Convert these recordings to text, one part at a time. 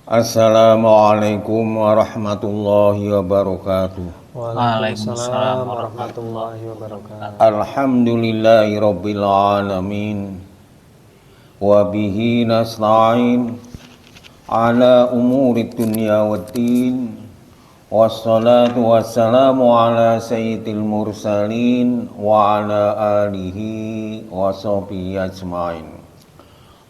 Assalamualaikum warahmatullahi wabarakatuh. Waalaikumsalam warahmatullahi wabarakatuh. Alhamdulillahi rabbil alamin. Wa bihi nasta'in ala umuri dunya waddin. Wassalatu wassalamu ala sayyidil mursalin wa ala alihi wa sahbihi ajmain.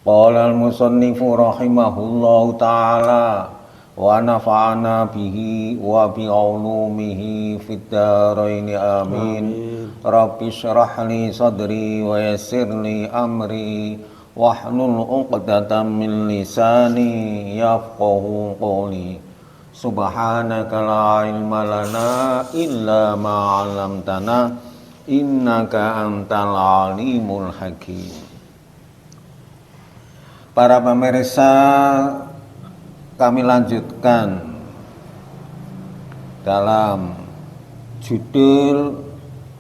Qala al-musannifu rahimahullahu ta'ala wa nafa'ana bihi wa bi ulumihi fid dharain amin. Rabbi shrah li sadri wa yassir li amri wahlul 'uqdatam min lisani yafqahu qawli. Subhanaka la ilma lana illa ma 'allamtana innaka antal alimul hakim. Para pemirsa, kami lanjutkan dalam judul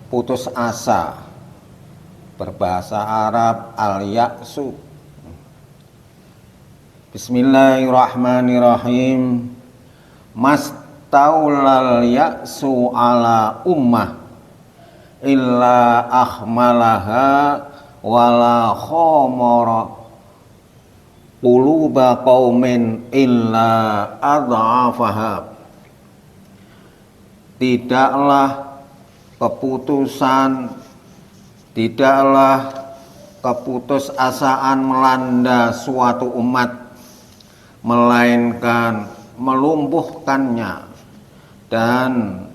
putus asa berbahasa Arab al-ya'su. Bismillahirrahmanirrahim. Mastaulal ya'su ala ummah illa ahmalaha wala khomara quluba qaumin illa adha'afaha. Tidaklah keputusasaan melanda suatu umat, melainkan melumpuhkannya, dan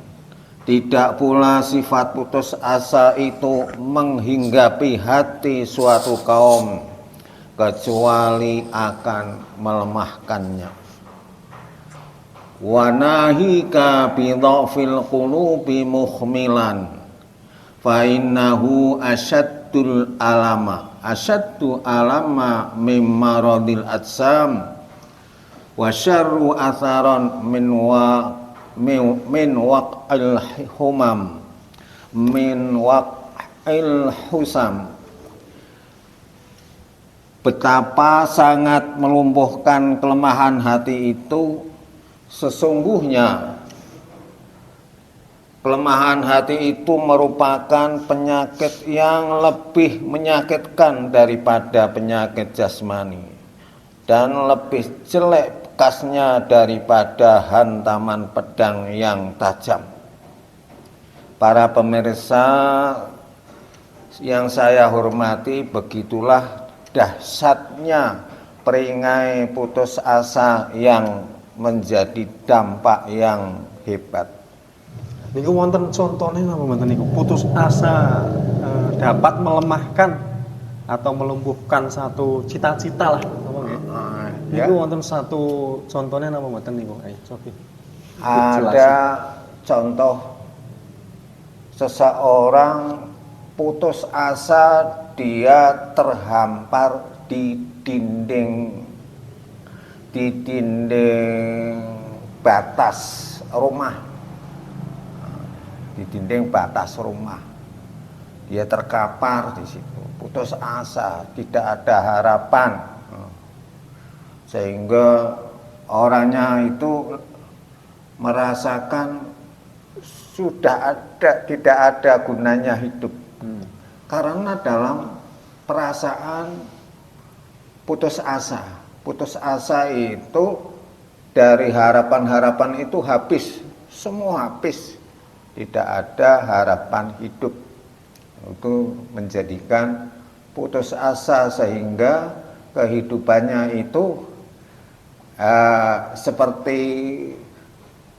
tidak pula sifat putus asa itu menghinggapi hati suatu kaum kecuali akan melemahkannya. Wa nahika bi dhafil qulubi muhmilan fa innahu ashaddu alama mimma radil atsam wa syarru atharan min waq'il humam min waq'il husam. Betapa sangat melumpuhkan kelemahan hati itu. Sesungguhnya kelemahan hati itu merupakan penyakit yang lebih menyakitkan daripada penyakit jasmani, dan lebih jelek bekasnya daripada hantaman pedang yang tajam. Para pemirsa yang saya hormati, begitulah dahsyatnya peringai putus asa yang menjadi dampak yang hebat. Niku wonten contohnya napa mboten niku? Putus asa dapat melemahkan atau melumpuhkan satu cita-cita lah, apa nggih? Ya. Niku wonten satu contohnya napa mboten niku? Ayo coba. Ada contoh seseorang putus asa, dia terhampar di dinding batas rumah. Di dinding batas rumah. Dia terkapar di situ, putus asa, tidak ada harapan. Sehingga orangnya itu merasakan tidak ada gunanya hidup. Karena dalam perasaan putus asa itu, dari harapan-harapan itu habis, semua habis, tidak ada harapan hidup. Itu menjadikan putus asa sehingga kehidupannya itu seperti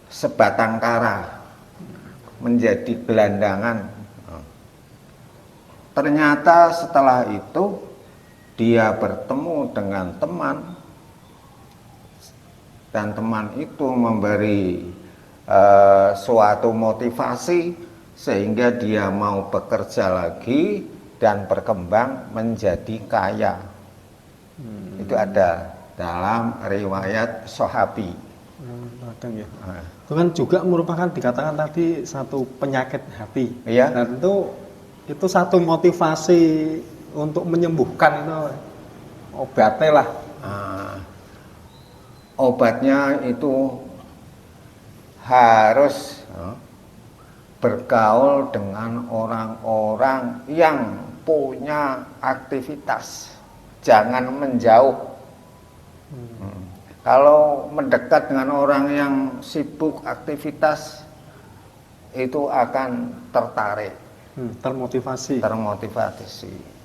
sebatang kara, menjadi gelandangan. Ternyata setelah itu dia bertemu dengan teman, dan teman itu memberi suatu motivasi sehingga dia mau bekerja lagi dan berkembang menjadi kaya. Itu ada dalam riwayat Sahabi. Ya. Itu kan juga merupakan dikatakan tadi satu penyakit hati. Iya. Dan itu satu motivasi untuk menyembuhkan itu, obatnya lah. obatnya itu harus bergaul dengan orang-orang yang punya aktivitas, jangan menjauh. Kalau mendekat dengan orang yang sibuk aktivitas itu akan tertarik, termotivasi.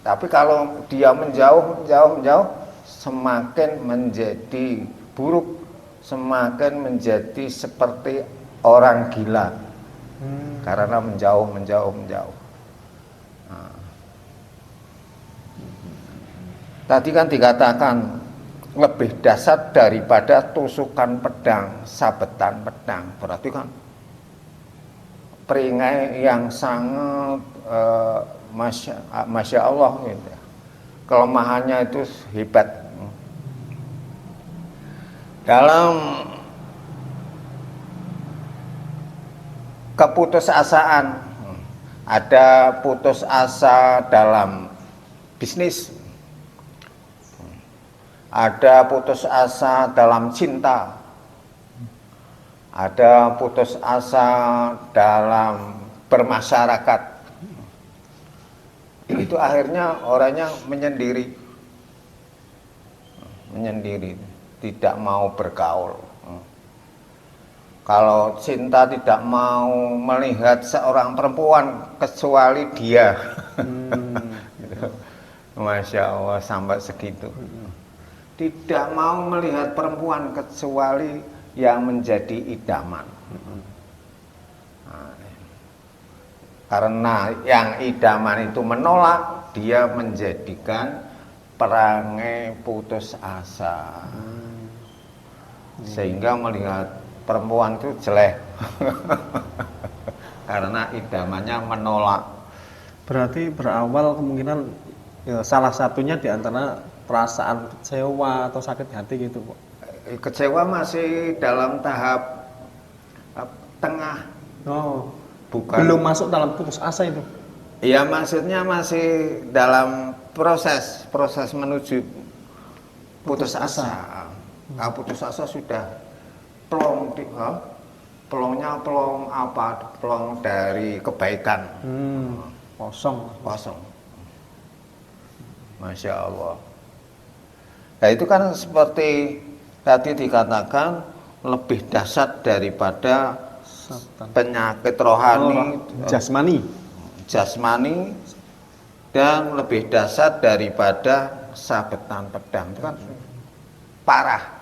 Tapi kalau dia menjauh, semakin menjadi buruk, semakin menjadi seperti orang gila. Karena menjauh. Nah. Tadi kan dikatakan lebih dahsyat daripada tusukan pedang, sabetan pedang. Berarti kan peringai yang sangat masya Allah gitu. Kelemahannya itu hebat. Dalam keputusasaan, ada putus asa dalam bisnis, ada putus asa dalam cinta, ada putus asa dalam bermasyarakat. Itu akhirnya orangnya menyendiri, tidak mau bergaul. Kalau cinta tidak mau melihat seorang perempuan kecuali dia. Masya Allah, sampai segitu. Tidak mau melihat perempuan kecuali yang menjadi idaman. Karena yang idaman itu menolak, dia menjadikan perangai putus asa. Sehingga melihat perempuan itu jelek. Karena idamannya menolak. Berarti berawal kemungkinan salah satunya di antara perasaan kecewa atau sakit hati gitu, Pak. Kecewa masih dalam tahap tengah. Oh, bukan belum masuk dalam putus asa itu. Iya, maksudnya masih dalam proses menuju putus asa. Nah, putus asa sudah plong plongnya plong apa? Plong dari kebaikan. Kosong. Masya Allah. Nah, itu kan seperti tadi dikatakan lebih dahsyat daripada penyakit rohani, jasmani, dan lebih dahsyat daripada sabetan pedang. Itu kan parah.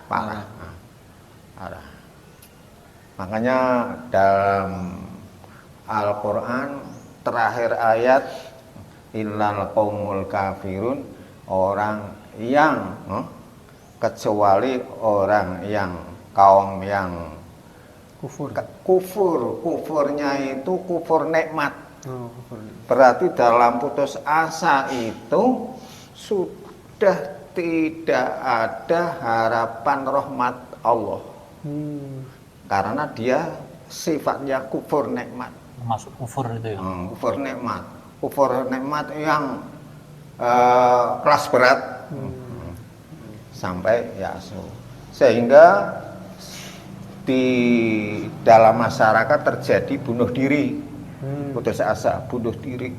Makanya dalam Al-Quran terakhir ayat, illal qaumul kafirun, orang yang kecuali orang yang kaum yang kufurnya itu kufur nikmat. Berarti dalam putus asa itu sudah tidak ada harapan rahmat Allah. Karena dia sifatnya kufur nikmat. Masuk kufur itu ya. Kufur nikmat yang kelas berat. Sampai yasu. Sehingga di dalam masyarakat terjadi bunuh diri, putus asa, bunuh diri.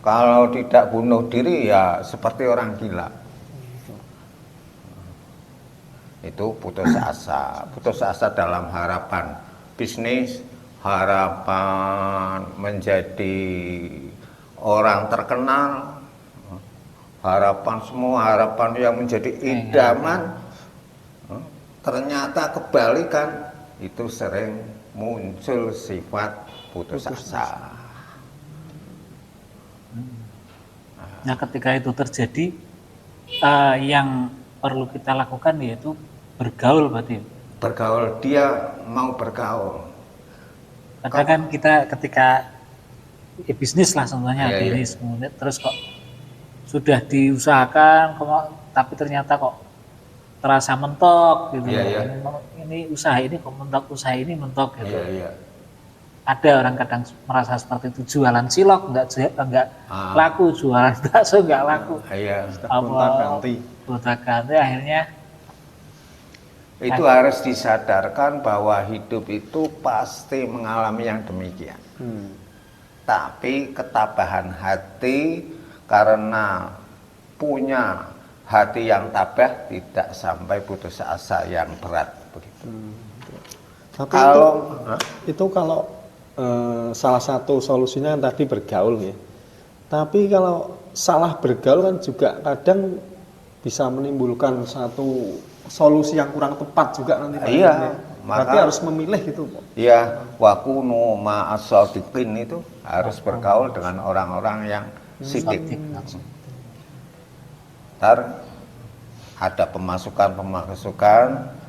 Kalau tidak bunuh diri ya seperti orang gila. Itu putus asa dalam harapan bisnis, harapan menjadi orang terkenal, harapan yang menjadi idaman. Ternyata kebalikan, itu sering muncul sifat putus asa. Nah, ketika itu terjadi, yang perlu kita lakukan yaitu bergaul, berarti. Bergaul, dia mau bergaul. Kadang kan kita ketika bisnis lah sebenarnya, bisnis, terus kok sudah diusahakan, tapi ternyata kok terasa mentok gitu. Ini usaha ini kok mentok, usaha ini mentok gitu. ada orang kadang merasa seperti itu, jualan cilok nggak laku, jualan bakso nggak laku, Iya. gonta-ganti. gonta-ganti, akhirnya Itu harus disadarkan bahwa hidup itu pasti mengalami yang demikian. Tapi ketabahan hati karena punya hati yang tabah tidak sampai putus asa yang berat begitu. Tapi Kalau itu kalau salah satu solusinya kan tadi bergaul ya. Tapi kalau salah bergaul kan juga kadang bisa menimbulkan satu solusi yang kurang tepat juga nanti Pak. Iya, Berarti maka- harus memilih gitu Pak. ya wakunu ma'as-shadiqin itu harus bergaul dengan orang-orang yang sidik. Ntar ada pemasukan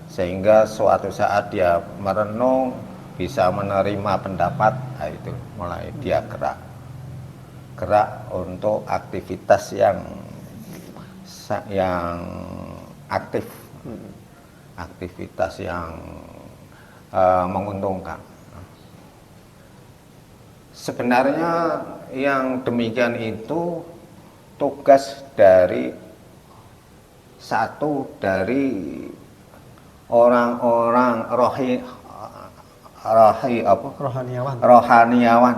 sehingga suatu saat dia merenung bisa menerima pendapat, nah itu mulai dia gerak untuk aktivitas yang aktif, aktivitas yang menguntungkan. Sebenarnya yang demikian itu tugas dari satu dari orang-orang rohaniawan.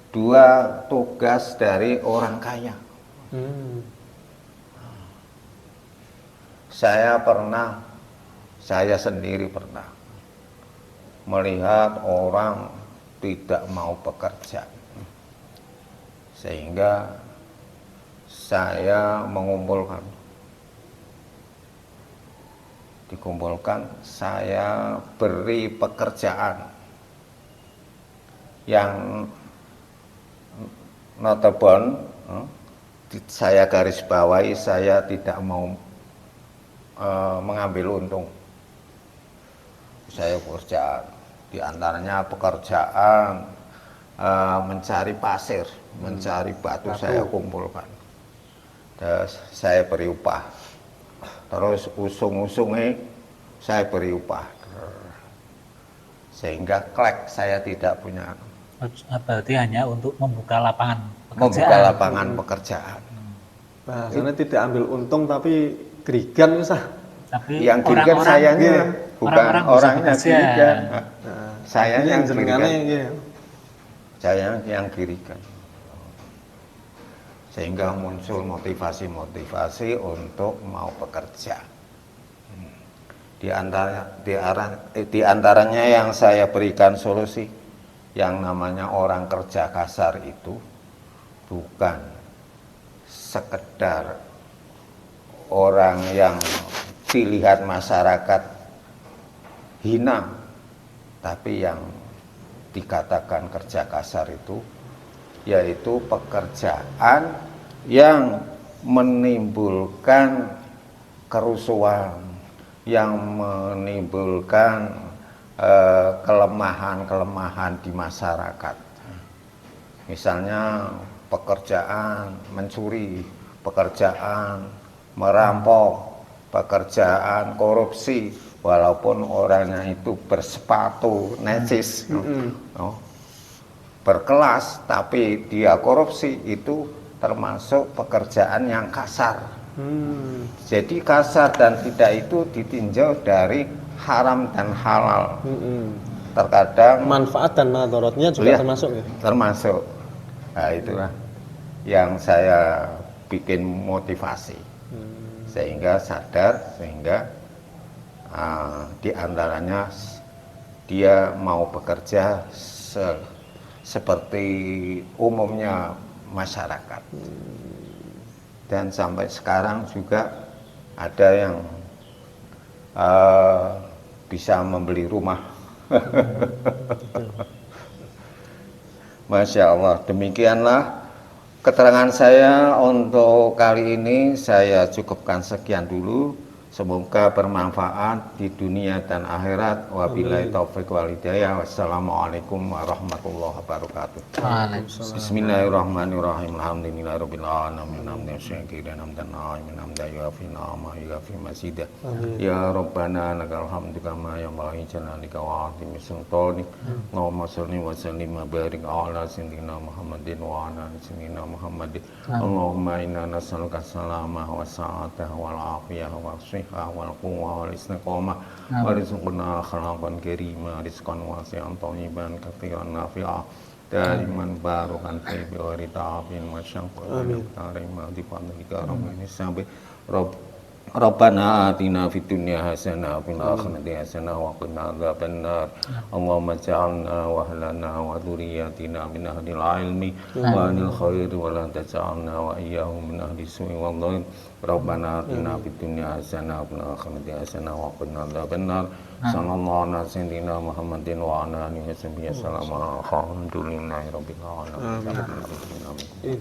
Dua, tugas dari orang kaya. Saya sendiri pernah melihat orang tidak mau bekerja, sehingga saya dikumpulkan, saya beri pekerjaan yang notabene saya garis bawahi, saya tidak mau mengambil untung. Saya pekerjaan, diantaranya pekerjaan mencari pasir, mencari batu, saya kumpulkan. Terus saya beri upah. Terus usung-usungnya saya beri upah. Sehingga klek saya tidak punya. Berarti hanya untuk membuka lapangan pekerjaan. Membuka lapangan pekerjaan. Bahasanya tidak ambil untung tapi gerigan Ustaz. Tapi Yang girikan sayanya, bukan orang-orang bisa orangnya bekerja. girikan. Saya yang jenengannya girikan. ya. Saya yang girikan. Sehingga muncul motivasi-motivasi untuk mau bekerja. Di antaranya yang saya berikan solusi, yang namanya orang kerja kasar itu bukan sekedar orang yang dilihat masyarakat hina, tapi yang dikatakan kerja kasar itu yaitu pekerjaan yang menimbulkan kerusuhan, yang menimbulkan kelemahan-kelemahan di masyarakat. Misalnya pekerjaan mencuri, pekerjaan merampok, pekerjaan korupsi, walaupun orangnya itu bersepatu necis, berkelas, tapi dia korupsi, itu termasuk pekerjaan yang kasar. Jadi kasar dan tidak itu ditinjau dari haram dan halal. Terkadang Manfaat dan madaratnya juga termasuk ya. Termasuk. Nah, itulah yang saya bikin motivasi, sehingga sadar, sehingga di antaranya dia mau bekerja seperti umumnya masyarakat. Dan sampai sekarang juga ada yang bisa membeli rumah. Masya Allah, demikianlah keterangan saya untuk kali ini. Saya cukupkan sekian dulu. Semoga bermanfaat di dunia dan akhirat. Wabillahi taufiq wal hidayah. Wassalamualaikum warahmatullahi wabarakatuh. Waalaikumsalam. Bismillahirrahmanirrahim. Alhamdulillahirabbil alamin. Hamdan syakiran hamdan na'iman hamdan yuafi ni'ama yuafi masidah. Ya Rabbana lakal hamdu kama yanbaghi jalalika wa 'azimi sultanik. Allahumma shalli wa sallim wa barik ala sayyidina Muhammadin wa ala ali sayyidina Muhammadin. Allahumma inna nas'aluka salamah wa sa'atah wal afiyah wa wal quwwah wal istiqamah wa rizqna khalaqan karima rizqan wasi'an thayyiban katsiran nafi'ah daiman barukan fi ghairi ta'abin wa syaqqatin tarima di fadlika rabbil sabi Rabbana atina fid dunya hasanah wa fil akhirati hasanah wa qina adzabannar. Allahumma ij'alna wa ahlana wa dzurriyyatina min ahlil ilmi wa anil khairi wa la taj'alna wa iyyahum min ahli su'i wal dhalim. Rabbana atina fid dunya hasanah wa fil akhirati hasanah wa qina adzabannar. Sallallahu ala sayyidina Muhammadin wa ala alihi washabihi wasallam. Alhamdulillahirabbil alamin. Amin.